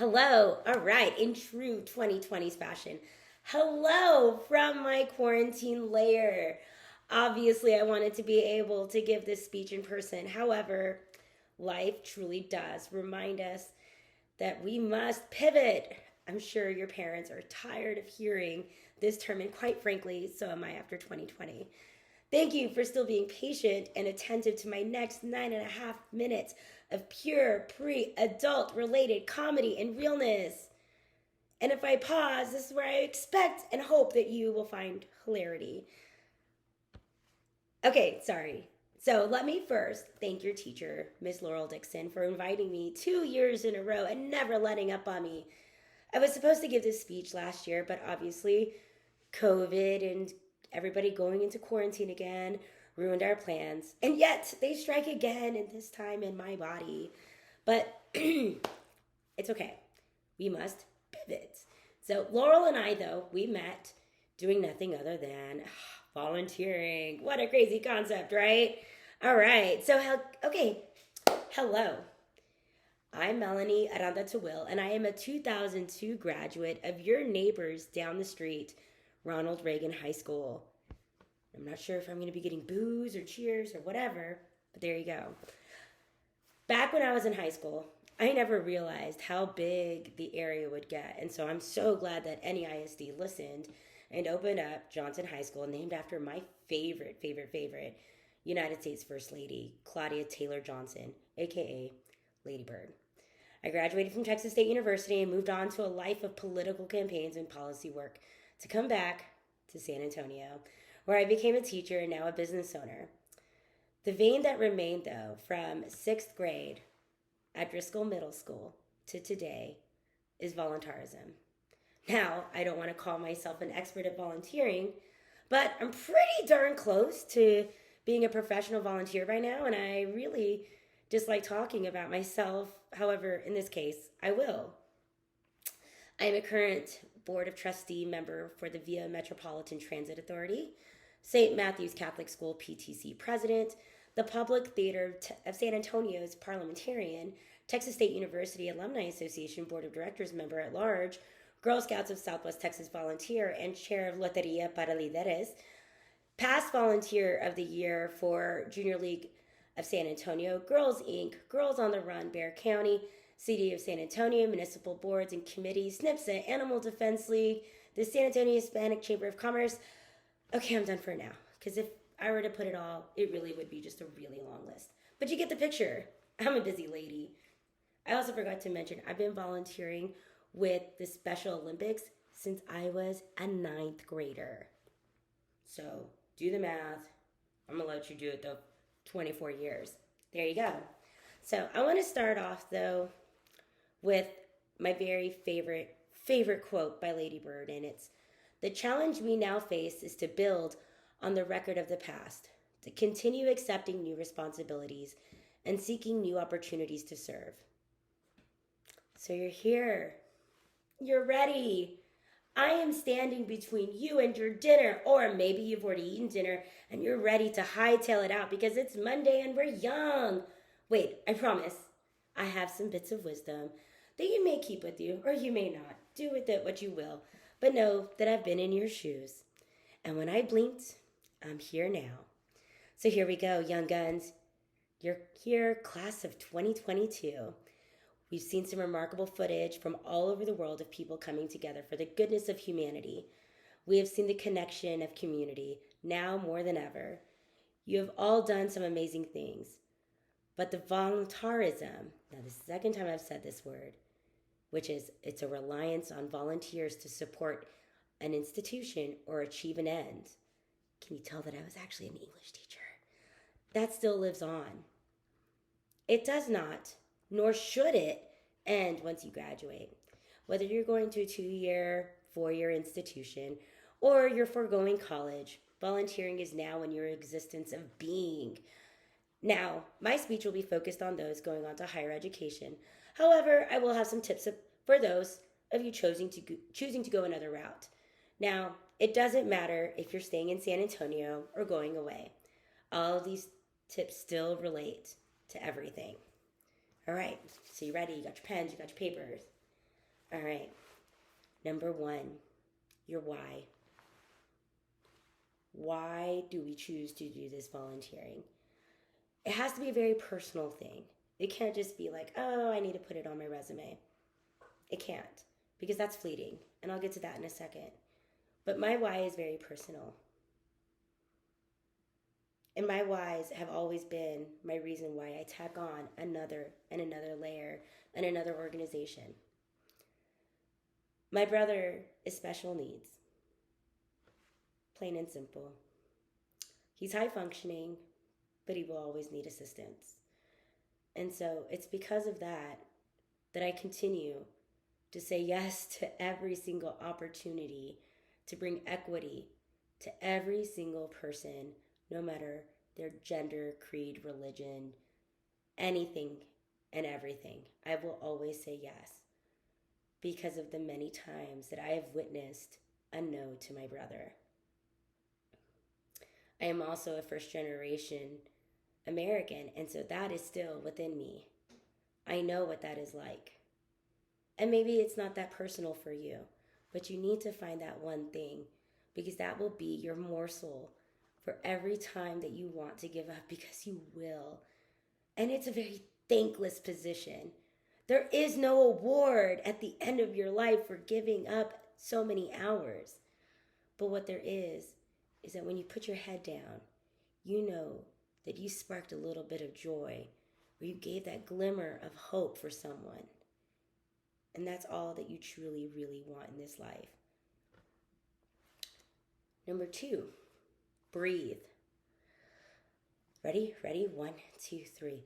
Hello. All right. In true 2020s fashion. Hello from my quarantine lair. Obviously, I wanted to be able to give this speech in person. However, life truly does remind us that we must pivot. I'm sure your parents are tired of hearing this term, and quite frankly, so am I after 2020. Thank you for still being patient and attentive to my next 9.5 minutes of pure, pre adult related comedy and realness. And if I pause, this is where I expect and hope that you will find hilarity. Okay, sorry. So let me first thank your teacher, Miss Laurel Dixon, for inviting me 2 years in a row and never letting up on me. I was supposed to give this speech last year, but obviously, COVID and everybody going into quarantine again ruined our plans. And yet, they strike again, and this time in my body. But it's okay. We must pivot. So, Laurel and I, though, we met doing nothing other than volunteering. What a crazy concept, right? All right. So, hello. I'm Melanie Tawil, and I am a 2002 graduate of your neighbors down the street, Ronald Reagan High School. I'm not sure if I'm going to be getting boos or cheers or whatever, but there you go. Back when I was in high school, I never realized how big the area would get, and so I'm so glad that NEISD listened and opened up Johnson High School, named after my favorite United States First Lady, Claudia Taylor Johnson, aka Lady Bird. I graduated from Texas State University and moved on to a life of political campaigns and policy work to come back to San Antonio, where I became a teacher and now a business owner. The vein that remained, though, from 6th grade at Driscoll Middle School to today is voluntarism. Now, I don't want to call myself an expert at volunteering, but I'm pretty darn close to being a professional volunteer by now, and I really dislike talking about myself. However, in this case, I will. I am a current Board of Trustee member for the Via Metropolitan Transit Authority, St. Matthew's Catholic School PTC president, the Public Theater of San Antonio's parliamentarian, Texas State University Alumni Association Board of Directors member at large, Girl Scouts of Southwest Texas volunteer, and chair of Loteria para Líderes, past volunteer of the year for Junior League of San Antonio, Girls Inc., Girls on the Run, Bexar County, City of San Antonio, municipal boards and committees, SNPSA, Animal Defense League, the San Antonio Hispanic Chamber of Commerce. Okay, I'm done for now, because if I were to put it all, it really would be just a really long list. But you get the picture. I'm a busy lady. I also forgot to mention, I've been volunteering with the Special Olympics since I was a 9th grader. So, do the math. I'm going to let you do it, though. 24 years. There you go. So, I want to start off, though, with my very favorite quote by Lady Bird, and it's, "The challenge we now face is to build on the record of the past, to continue accepting new responsibilities and seeking new opportunities to serve." So you're here. You're ready. I am standing between you and your dinner, or maybe you've already eaten dinner and you're ready to hightail it out because it's Monday and we're young. Wait, I promise, I have some bits of wisdom that you may keep with you, or you may not. Do with it what you will. But know that I've been in your shoes. And when I blinked, I'm here now. So here we go, young guns. You're here, class of 2022. We've seen some remarkable footage from all over the world of people coming together for the goodness of humanity. We have seen the connection of community, now more than ever. You have all done some amazing things. But the voluntarism, now the second time I've said this word, which is it's a reliance on volunteers to support an institution or achieve an end. Can you tell that I was actually an English teacher? That still lives on. It does not, nor should it, end once you graduate. Whether you're going to a 2-year, 4-year institution, or you're foregoing college, volunteering is now in your existence of being. Now, my speech will be focused on those going on to higher education. However, I will have some tips for those of you choosing to go another route. Now, it doesn't matter if you're staying in San Antonio or going away. All of these tips still relate to everything. All right, so you ready? You got your pens, you got your papers. All right. Number 1, your why. Why do we choose to do this volunteering? It has to be a very personal thing. It can't just be like, oh, I need to put it on my resume. It can't, because that's fleeting, and I'll get to that in a second. But my why is very personal. And my whys have always been my reason why I tack on another and another layer and another organization. My brother is special needs. Plain and simple. He's high functioning, but he will always need assistance. And so it's because of that I continue to say yes to every single opportunity to bring equity to every single person, no matter their gender, creed, religion, anything and everything. I will always say yes because of the many times that I have witnessed a no to my brother. I am also a first-generation American, and so that is still within me. I know what that is like. And maybe it's not that personal for you, but you need to find that one thing, because that will be your morsel for every time that you want to give up, because you will. And it's a very thankless position. There is no award at the end of your life for giving up so many hours. But what there is that when you put your head down, you know that you sparked a little bit of joy, or you gave that glimmer of hope for someone. And that's all that you truly, really want in this life. Number 2, breathe. Ready? 1, 2, 3.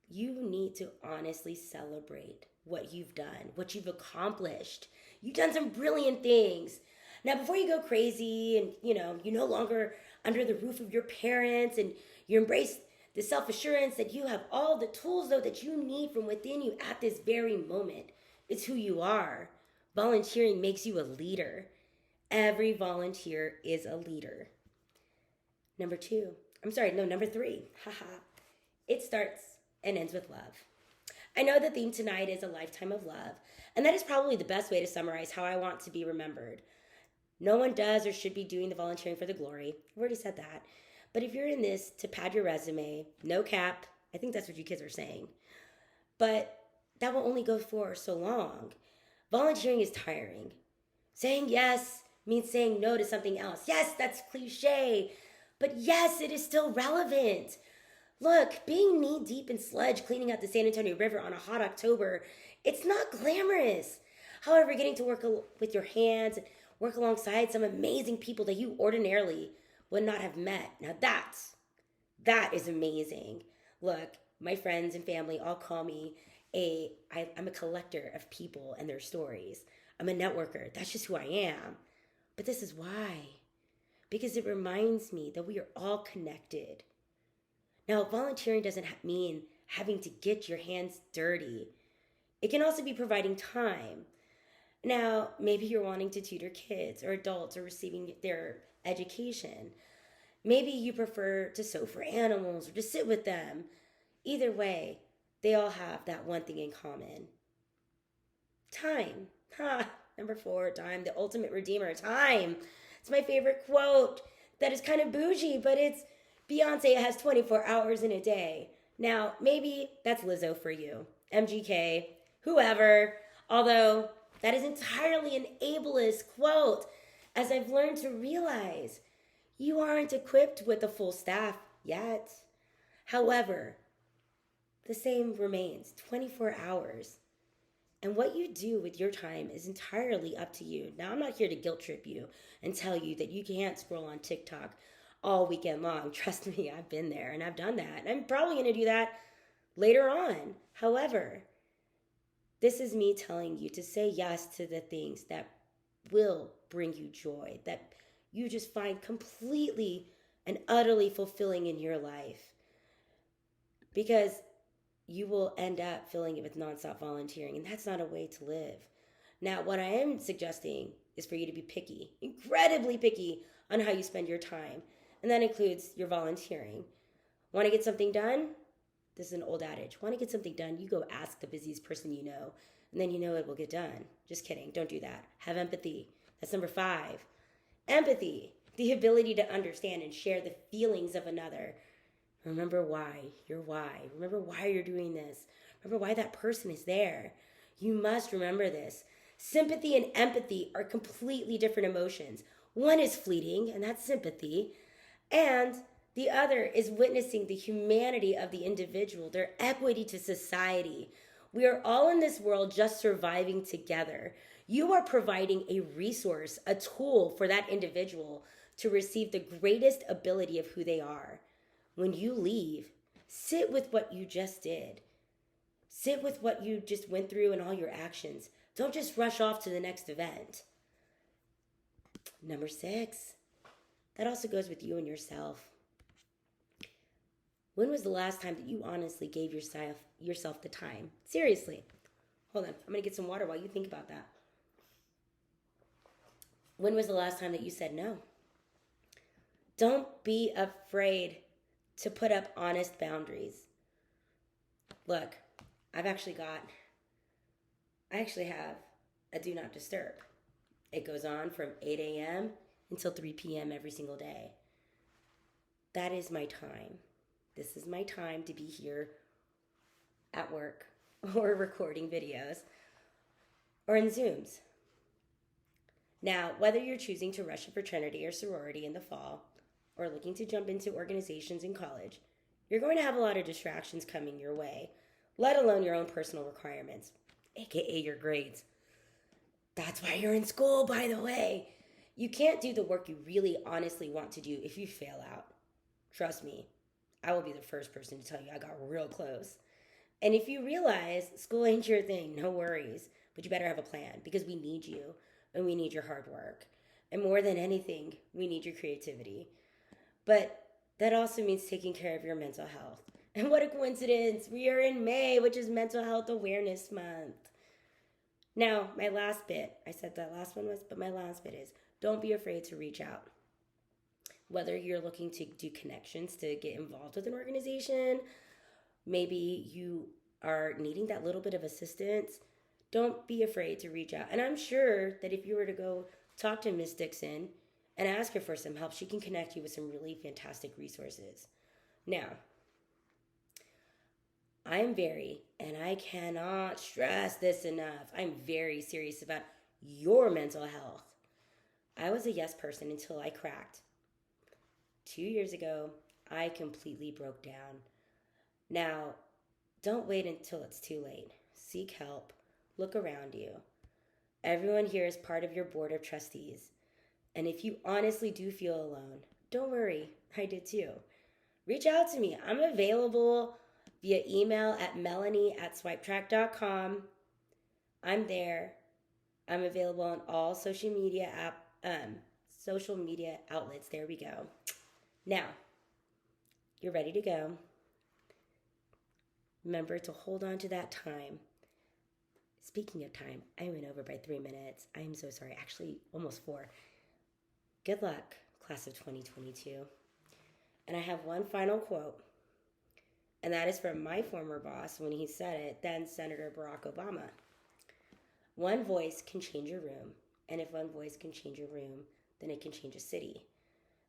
You need to honestly celebrate what you've done, what you've accomplished. You've done some brilliant things. Now, before you go crazy and, you're no longer under the roof of your parents and you embrace the self-assurance that you have all the tools, though, that you need from within you at this very moment. It's who you are. Volunteering makes you a leader. Every volunteer is a leader. Number 3. It starts and ends with love. I know the theme tonight is a lifetime of love, and that is probably the best way to summarize how I want to be remembered. No one does or should be doing the volunteering for the glory. I've already said that. But if you're in this to pad your resume, no cap, I think that's what you kids are saying. But that will only go for so long. Volunteering is tiring. Saying yes means saying no to something else. Yes, that's cliche. But yes, it is still relevant. Look, being knee-deep in sludge cleaning out the San Antonio River on a hot October, it's not glamorous. However, getting to work with your hands, work alongside some amazing people that you ordinarily would not have met. Now that is amazing. Look, my friends and family all call me I'm a collector of people and their stories. I'm a networker. That's just who I am. But this is why. Because it reminds me that we are all connected. Now, volunteering doesn't mean having to get your hands dirty. It can also be providing time. Now, maybe you're wanting to tutor kids or adults or receiving their education. Maybe you prefer to sew for animals or to sit with them. Either way, they all have that one thing in common. Time. Number 4, time, the ultimate redeemer. Time. It's my favorite quote. That is kind of bougie, but it's Beyonce has 24 hours in a day. Now, maybe that's Lizzo for you. MGK, whoever. Although, that is entirely an ableist quote, as I've learned to realize you aren't equipped with a full staff yet. However, the same remains, 24 hours. And what you do with your time is entirely up to you. Now, I'm not here to guilt trip you and tell you that you can't scroll on TikTok all weekend long. Trust me, I've been there and I've done that. And I'm probably going to do that later on. However, this is me telling you to say yes to the things that will bring you joy, that you just find completely and utterly fulfilling in your life. Because you will end up filling it with nonstop volunteering, and that's not a way to live. Now, what I am suggesting is for you to be picky, incredibly picky on how you spend your time, and that includes your volunteering. Want to get something done? This is an old adage. Want to get something done? You go ask the busiest person you know, and then you know it will get done. Just kidding. Don't do that. Have empathy. That's number 5. Empathy, the ability to understand and share the feelings of another. Remember why. Your why. Remember why you're doing this. Remember why that person is there. You must remember this. Sympathy and empathy are completely different emotions. One is fleeting, and that's sympathy. And the other is witnessing the humanity of the individual, their equity to society. We are all in this world just surviving together. You are providing a resource, a tool for that individual to receive the greatest ability of who they are. When you leave, sit with what you just did. Sit with what you just went through and all your actions. Don't just rush off to the next event. Number 6, that also goes with you and yourself. When was the last time that you honestly gave yourself the time? Seriously. Hold on. I'm going to get some water while you think about that. When was the last time that you said no? Don't be afraid to put up honest boundaries. Look, I actually have a do not disturb. It goes on from 8 a.m. until 3 p.m. every single day. That is my time. This is my time to be here at work or recording videos or in Zooms. Now, whether you're choosing to rush a fraternity or sorority in the fall or looking to jump into organizations in college, you're going to have a lot of distractions coming your way, let alone your own personal requirements, aka your grades. That's why you're in school, by the way. You can't do the work you really honestly want to do if you fail out. Trust me, I will be the first person to tell you I got real close. And if you realize school ain't your thing, no worries. But you better have a plan because we need you and we need your hard work. And more than anything, we need your creativity. But that also means taking care of your mental health. And what a coincidence. We are in May, which is Mental Health Awareness Month. Now, my last bit, I said that last one was, but my last bit is don't be afraid to reach out. Whether you're looking to do connections to get involved with an organization, maybe you are needing that little bit of assistance, don't be afraid to reach out. And I'm sure that if you were to go talk to Miss Dixon and ask her for some help, she can connect you with some really fantastic resources. Now, I'm and I cannot stress this enough, I'm very serious about your mental health. I was a yes person until I cracked. 2 years ago, I completely broke down. Now, don't wait until it's too late. Seek help. Look around you. Everyone here is part of your board of trustees. And if you honestly do feel alone, don't worry. I did too. Reach out to me. I'm available via email at melanie@swipetrack.com. I'm there. I'm available on all social media outlets. There we go. Now, you're ready to go. Remember to hold on to that time. Speaking of time, I went over by 3 minutes. I am so sorry. Actually, almost 4. Good luck, class of 2022. And I have one final quote. And that is from my former boss when he said it, then Senator Barack Obama. One voice can change a room. And if one voice can change a room, then it can change a city.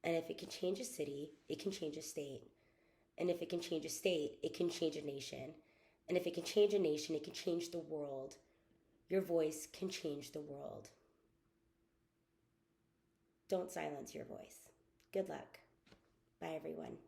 And if it can change a city, it can change a state. And if it can change a state, it can change a nation. And if it can change a nation, it can change the world. Your voice can change the world. Don't silence your voice. Good luck. Bye, everyone.